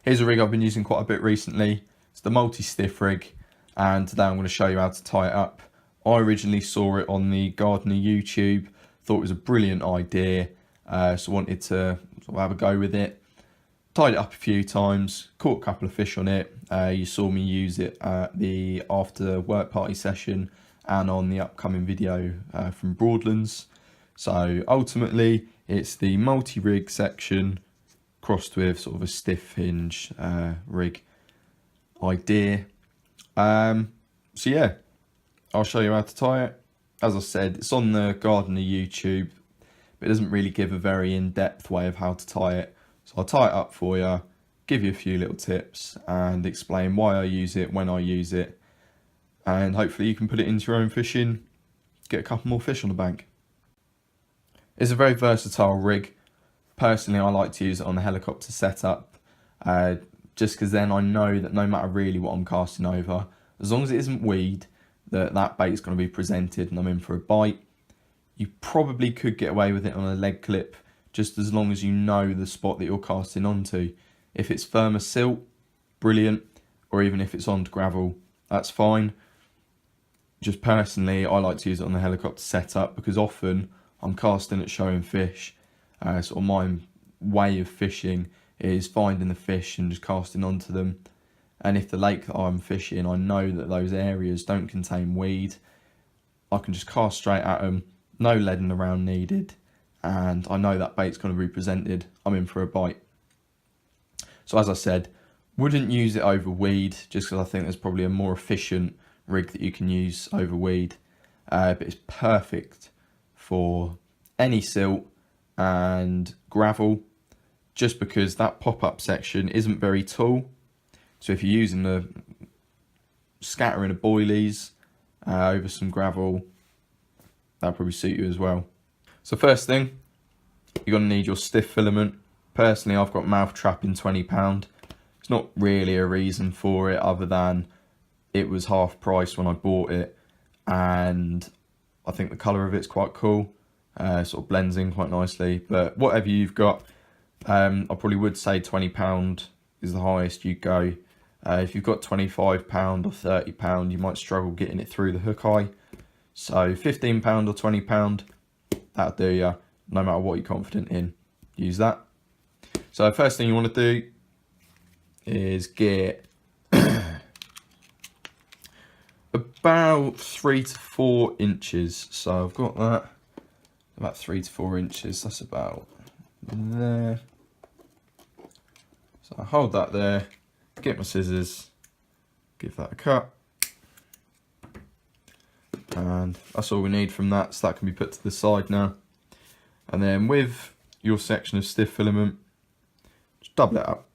Here's a rig I've been using quite a bit recently. It's the multi-stiff rig, and today I'm going to show you how to tie it up. I originally saw it on the Gardner YouTube, thought it was a brilliant idea, so wanted to sort of have a go with it. Tied it up a few times, caught a couple of fish on it. You saw me use it at the after work party session and on the upcoming video from Broadlands. So ultimately it's the multi-rig section crossed with sort of a Stiff-Hinge rig idea. So yeah, I'll show you how to tie it. As I said, it's on the Gardner YouTube, but it doesn't really give a very in-depth way of how to tie it. So I'll tie it up for you, give you a few little tips and explain why I use it, when I use it, and hopefully you can put it into your own fishing, get a couple more fish on the bank. It's a very versatile rig. Personally, I like to use it on the helicopter setup, just because then I know that no matter really what I'm casting over, as long as it isn't weed, that bait's going to be presented and I'm in for a bite. You probably could get away with it on a leg clip, just as long as you know the spot that you're casting onto. If it's firmer silt, brilliant, or even if it's onto gravel, that's fine. Just personally, I like to use it on the helicopter setup because often I'm casting at showing fish. Sort of my way of fishing is finding the fish and just casting onto them. And if the lake that I'm fishing, I know that those areas don't contain weed, I can just cast straight at them, no leading around needed, and I know that bait's going to be presented, I'm in for a bite. So as I said, wouldn't use it over weed, just because I think there's probably a more efficient rig that you can use over weed, but it's perfect for any silt and gravel, just because that pop-up section isn't very tall. So if you're using the scattering of boilies over some gravel, that'll probably suit you as well. So first thing, you're going to need your stiff filament. Personally, I've got mouth trap in £20. It's not really a reason for it other than it was half price when I bought it, and I think the colour of it's quite cool. Sort of blends in quite nicely, but whatever you've got, I probably would say £20 is the highest you go. If you've got £25 or £30, you might struggle getting it through the hook eye. So £15 or £20, that'll do you, no matter what you're confident in, use that. So first thing you want to do is get about 3 to 4 inches. So I've got that, about 3 to 4 inches, that's about there. So I hold that there, get my scissors, give that a cut, and that's all we need from that, so that can be put to the side now. And then with your section of stiff filament, just double it up.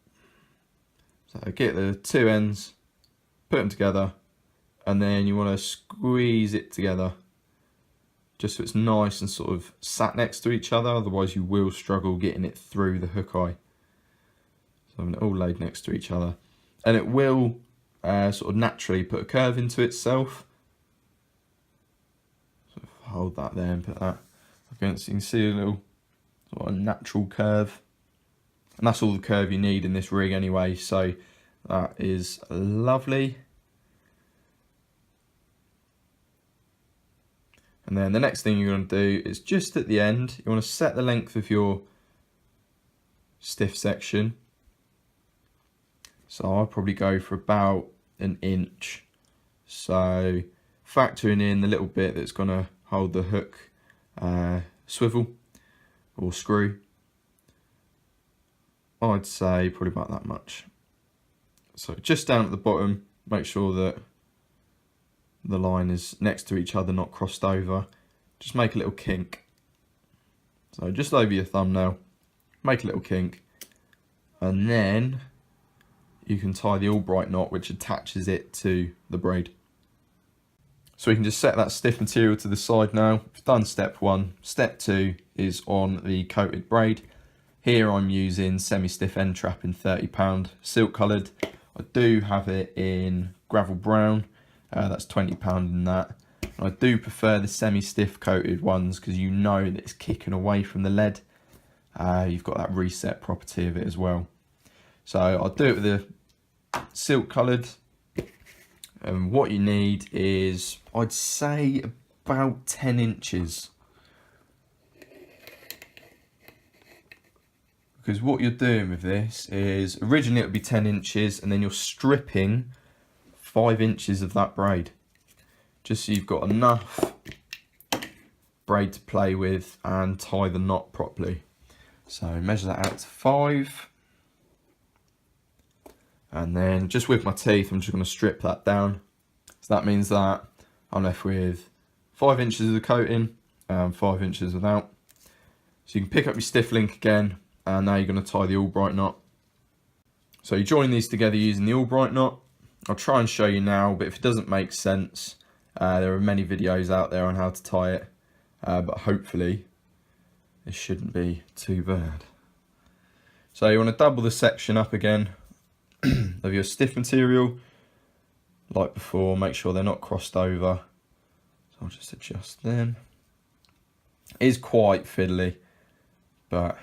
So get the two ends, put them together, and then you want to squeeze it together just so it's nice and sort of sat next to each other, otherwise you will struggle getting it through the hook eye. So having it all laid next to each other, and it will sort of naturally put a curve into itself. So hold that there and put that against, you can see a little sort of natural curve, and that's all the curve you need in this rig anyway, so that is lovely. And then the next thing you're going to do is just at the end, you want to set the length of your stiff section. So I'll probably go for about 1 inch. So factoring in the little bit that's going to hold the hook swivel or screw, I'd say probably about that much. So just down at the bottom, make sure that the line is next to each other, not crossed over. Just make a little kink. So just over your thumbnail, make a little kink, and then you can tie the Albright knot which attaches it to the braid. So we can just set that stiff material to the side now. We've done step 1. Step 2 is on the coated braid. Here I'm using semi-stiff end trap in £30, silk coloured. I do have it in gravel brown. That's £20 in that. And I do prefer the semi-stiff coated ones because you know that it's kicking away from the lead. You've got that reset property of it as well. So I'll do it with the silk coloured. And what you need is, I'd say, about 10 inches. Because what you're doing with this is, originally it would be 10 inches, and then you're stripping 5 inches of that braid. Just so you've got enough braid to play with and tie the knot properly. So measure that out to 5. And then just with my teeth, I'm just going to strip that down. So that means that I'm left with 5 inches of the coating and 5 inches without. So you can pick up your stiff link again, and now you're going to tie the Albright knot. So you join these together using the Albright knot. I'll try and show you now, but if it doesn't make sense, there are many videos out there on how to tie it, but hopefully it shouldn't be too bad. So you want to double the section up again of your stiff material, like before. Make sure they're not crossed over. So I'll just adjust them. It is quite fiddly, but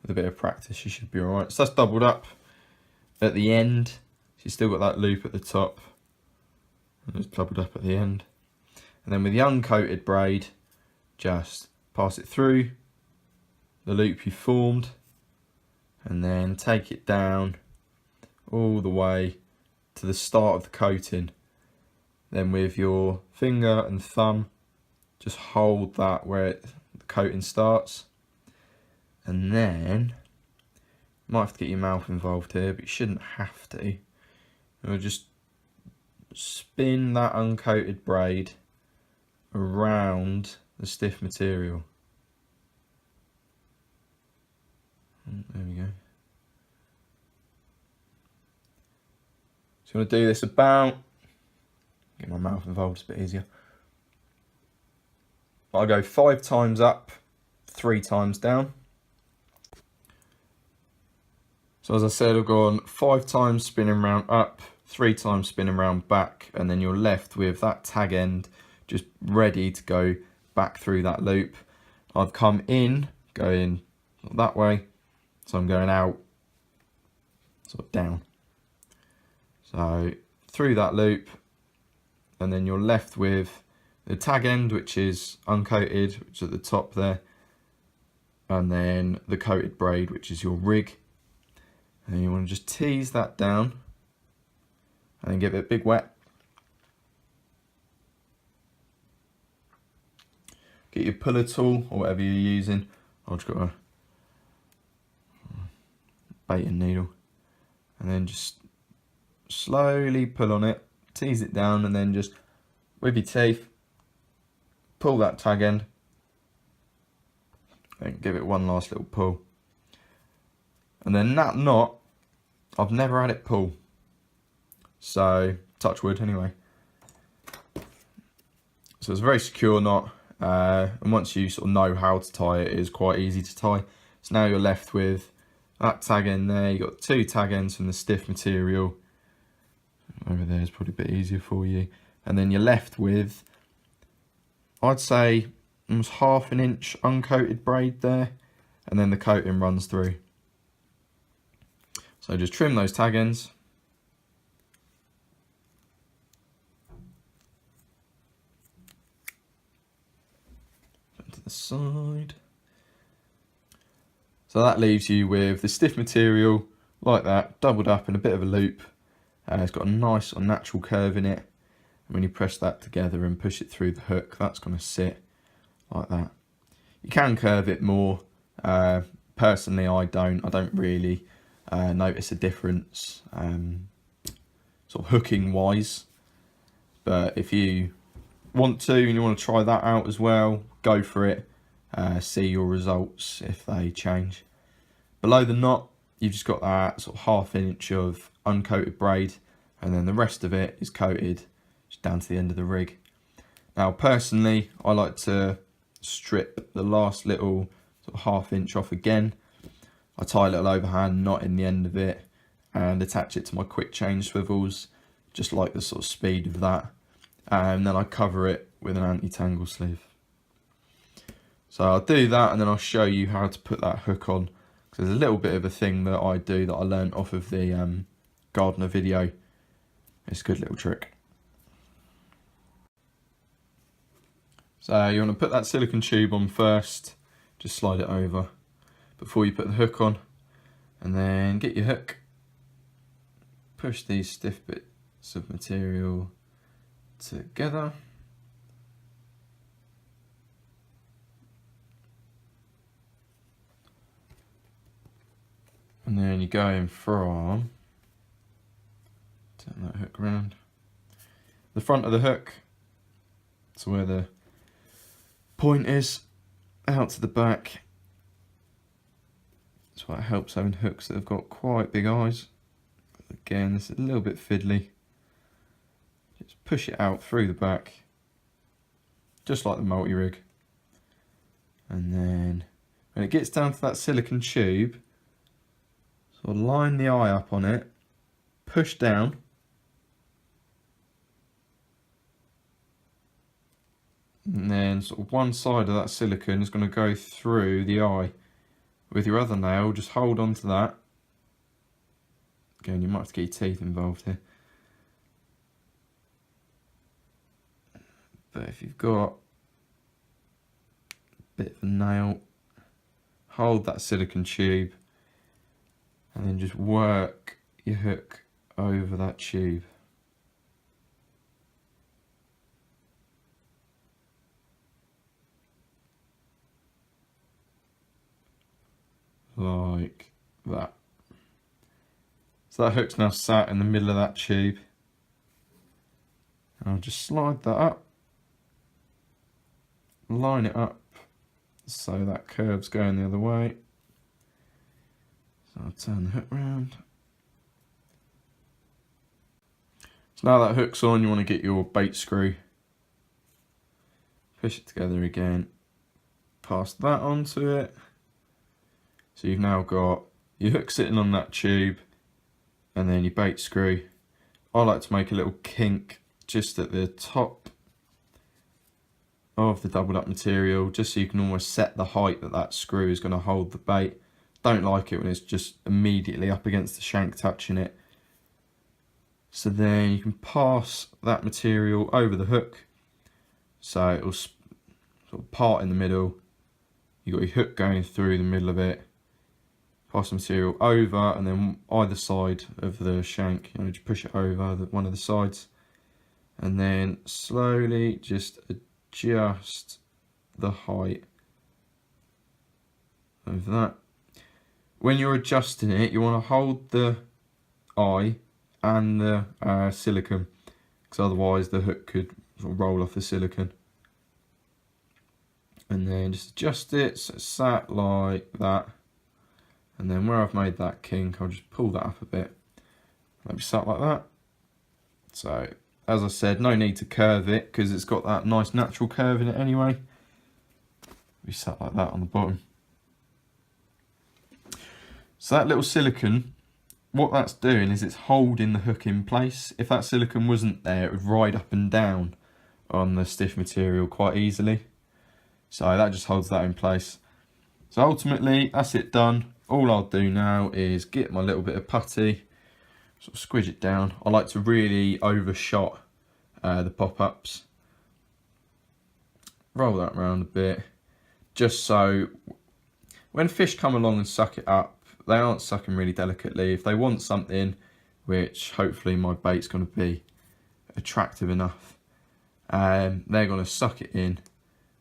with a bit of practice you should be alright. So that's doubled up at the end. So you've still got that loop at the top, and it's doubled up at the end. And then with the uncoated braid, just pass it through the loop you formed, and then take it down all the way to the start of the coating. Then with your finger and thumb, just hold that where the coating starts, and then you might have to get your mouth involved here, but you shouldn't have to. And we'll just spin that uncoated braid around the stiff material. There we go. So I'm going to do this about, get my mouth involved, it's a bit easier. I'll go 5 times up, 3 times down. So as I said, I've gone 5 times spinning round up, 3 times spinning round back, and then you're left with that tag end just ready to go back through that loop. I've come in, going that way, so I'm going out, sort of down. So through that loop, and then you're left with the tag end, which is uncoated, which is at the top there, and then the coated braid, which is your rig. And then you want to just tease that down and then give it a big wet. Get your puller tool or whatever you're using. I've just got a baiting needle, and then just slowly pull on it, tease it down, and then just with your teeth pull that tag end and give it one last little pull. And then that knot, I've never had it pull, so touch wood anyway. So it's a very secure knot, and once you sort of know how to tie it, it is quite easy to tie. So now you're left with that tag end there. You've got 2 tag ends from the stiff material. Over there is probably a bit easier for you. And then you're left with, I'd say, almost 1/2 inch uncoated braid there, and then the coating runs through. So just trim those tag ends. To the side. So that leaves you with the stiff material like that, doubled up in a bit of a loop. It's got a nice natural curve in it. And when you press that together and push it through the hook, that's going to sit like that. You can curve it more. Personally, I don't really notice a difference sort of hooking wise. But if you want to and you want to try that out as well, go for it. See your results if they change. Below the knot, you've just got that sort of 1/2 inch of uncoated braid, and then the rest of it is coated just down to the end of the rig. Now personally, I like to strip the last little sort of 1/2 inch off again. I tie a little overhand knot in the end of it and attach it to my quick change swivels, just like the sort of speed of that, and then I cover it with an anti-tangle sleeve. So I'll do that, and then I'll show you how to put that hook on So there's a little bit of a thing that I do that I learned off of the Gardner video. It's a good little trick. So you want to put that silicone tube on first, just slide it over before you put the hook on, and then get your hook, push these stiff bits of material together. And then you're going from, turn that hook around, the front of the hook, so where the point is, out to the back. That's why it helps having hooks that have got quite big eyes. Again, this is a little bit fiddly. Just push it out through the back, just like the multi-rig. And then when it gets down to that silicone tube, sort of line the eye up on it, push down, and then sort of one side of that silicone is going to go through the eye. With your other nail, just hold on to that. Again, you might have to get your teeth involved here. But if you've got a bit of a nail, hold that silicone tube and then just work your hook over that tube. Like that. So that hook's now sat in the middle of that tube. I'll just slide that up, line it up so that curve's going the other way. So I'll turn the hook round. So now that hook's on, you want to get your bait screw, push it together again, pass that onto it. So you've now got your hook sitting on that tube and then your bait screw. I like to make a little kink just at the top of the doubled up material, just so you can almost set the height that that screw is going to hold the bait. Don't like it when it's just immediately up against the shank touching it. So then you can pass that material over the hook, so it'll sort of part in the middle. You've got your hook going through the middle of it. Pass the material over, and then either side of the shank, you know, just push it over one of the sides, and then slowly just adjust the height of that. When you're adjusting it, you want to hold the eye and the silicone, because otherwise the hook could sort of roll off the silicone. And then just adjust it so it's sat like that. And then where I've made that kink, I'll just pull that up a bit. Maybe sat like that. So, as I said, no need to curve it because it's got that nice natural curve in it anyway. We sat like that on the bottom. So that little silicone, what that's doing is it's holding the hook in place. If that silicone wasn't there, it would ride up and down on the stiff material quite easily. So that just holds that in place. So ultimately, that's it done. All I'll do now is get my little bit of putty, sort of squidge it down. I like to really overshot the pop-ups. Roll that around a bit, just so when fish come along and suck it up, they aren't sucking really delicately. If they want something, which hopefully my bait's going to be attractive enough, they're going to suck it in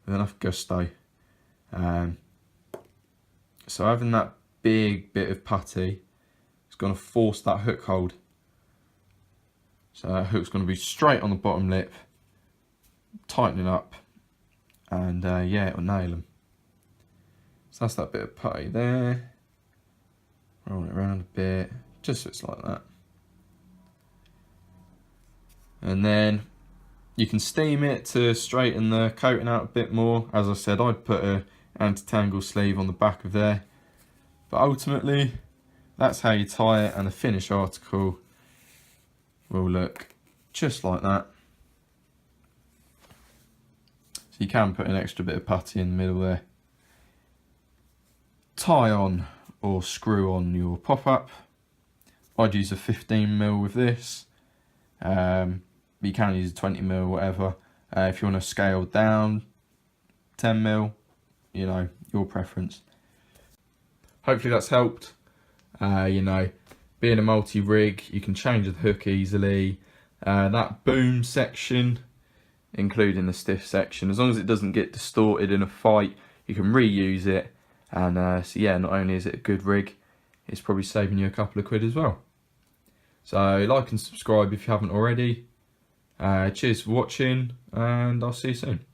with enough gusto. So having that big bit of putty is going to force that hook hold. So that hook's going to be straight on the bottom lip, tighten it up, and yeah, it'll nail them. So that's that bit of putty there. Roll it around a bit, just so it's like that. And then you can steam it to straighten the coating out a bit more. As I said, I'd put a anti-tangle sleeve on the back of there. But ultimately, that's how you tie it, and the finished article will look just like that. So you can put an extra bit of putty in the middle there. Tie on or screw on your pop-up. I'd use a 15mm with this, but you can use a 20mm, whatever. If you want to scale down, 10mm, you know, your preference. Hopefully that's helped. You know, being a multi-rig, you can change the hook easily. That boom section, including the stiff section, as long as it doesn't get distorted in a fight, you can reuse it. And so yeah, not only is it a good rig, it's probably saving you a couple of quid as well. So like and subscribe if you haven't already. Cheers for watching, and I'll see you soon.